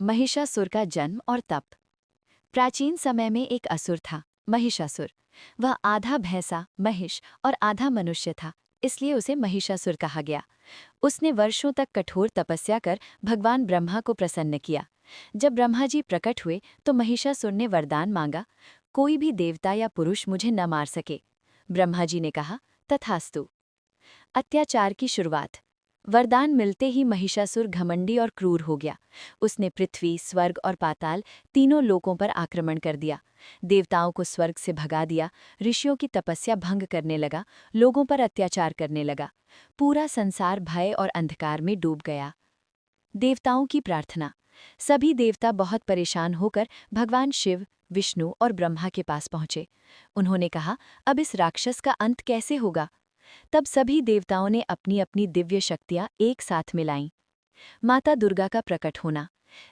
महिषासुर का जन्म और तप। प्राचीन समय में एक असुर था, महिषासुर। वह आधा भैंसा महिष और आधा मनुष्य था, इसलिए उसे महिषासुर कहा गया। उसने वर्षों तक कठोर तपस्या कर भगवान ब्रह्मा को प्रसन्न किया। जब ब्रह्मा जी प्रकट हुए तो महिषासुर ने वरदान मांगा, कोई भी देवता या पुरुष मुझे न मार सके। ब्रह्मा जी ने कहा, तथास्तु। अत्याचार की शुरुआत। वरदान मिलते ही महिषासुर घमंडी और क्रूर हो गया। उसने पृथ्वी, स्वर्ग और पाताल तीनों लोकों पर आक्रमण कर दिया। देवताओं को स्वर्ग से भगा दिया, ऋषियों की तपस्या भंग करने लगा, लोगों पर अत्याचार करने लगा। पूरा संसार भय और अंधकार में डूब गया। देवताओं की प्रार्थना। सभी देवता बहुत परेशान होकर भगवान शिव, विष्णु और ब्रह्मा के पास पहुंचे। उन्होंने कहा, अब इस राक्षस का अंत कैसे होगा? तब सभी देवताओं ने अपनी अपनी दिव्य शक्तियां एक साथ मिलाईं। माता दुर्गा का प्रकट होना।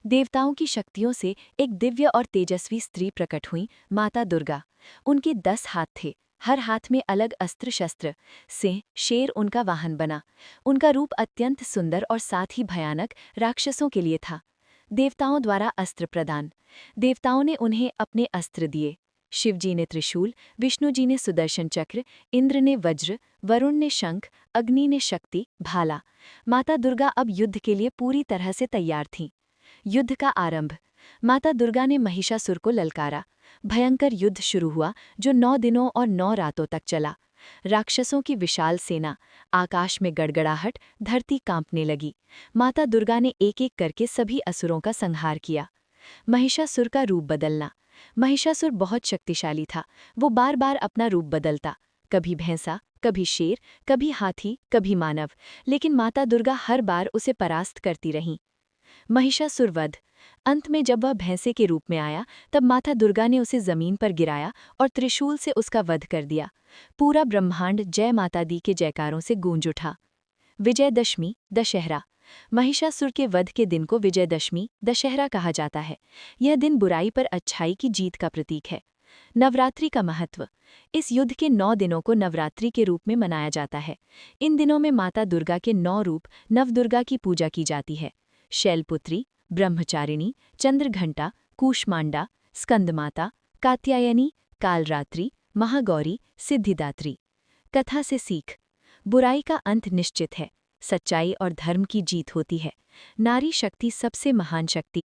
देवताओं की शक्तियों से एक दिव्य और तेजस्वी स्त्री प्रकट हुई, माता दुर्गा। उनके 10 हाथ थे, हर हाथ में अलग अस्त्र शस्त्र। सिंह, शेर उनका वाहन बना। उनका रूप अत्यंत सुंदर और साथ ही भयानक राक्षसों के लिए था। देवताओं द्वारा अस्त्र प्रदान। देवताओं ने उन्हें अपने अस्त्र दिए। शिव जी ने त्रिशूल, विष्णु जी ने सुदर्शन चक्र, इंद्र ने वज्र, वरुण ने शंख, अग्नि ने शक्ति, भाला। माता दुर्गा अब युद्ध के लिए पूरी तरह से तैयार थीं। युद्ध का आरंभ। माता दुर्गा ने महिषासुर को ललकारा। भयंकर युद्ध शुरू हुआ जो 9 दिनों और 9 रातों तक चला। राक्षसों की विशाल सेना, आकाश में गड़गड़ाहट, धरती कांपने लगी। माता दुर्गा ने एक-एक करके सभी असुरों का संहार किया। महिषासुर का रूप बदलना। महिषासुर बहुत शक्तिशाली था। वो बार बार अपना रूप बदलता, कभी भैंसा, कभी शेर, कभी हाथी, कभी मानव, लेकिन माता दुर्गा हर बार उसे परास्त करती रहीं। महिषासुर वध। अंत में जब वह भैंसे के रूप में आया, तब माता दुर्गा ने उसे जमीन पर गिराया और त्रिशूल से उसका वध कर दिया। पूरा ब्रह्मांड जय माता दी के जयकारों से गूंज उठा। विजयदशमी, दशहरा। महिषासुर के वध के दिन को विजयदशमी, दशहरा कहा जाता है। यह दिन बुराई पर अच्छाई की जीत का प्रतीक है। नवरात्रि का महत्व। इस युद्ध के 9 दिनों को नवरात्रि के रूप में मनाया जाता है। इन दिनों में माता दुर्गा के 9 रूप नवदुर्गा की पूजा की जाती है। शैलपुत्री, ब्रह्मचारिणी, चंद्रघंटा, कूष्मांडा, स्कंदमाता, कात्यायनी, कालरात्रि, महागौरी, सिद्धिदात्री। कथा से सीख। बुराई का अंत निश्चित है, सच्चाई और धर्म की जीत होती है। नारी शक्ति सबसे महान शक्ति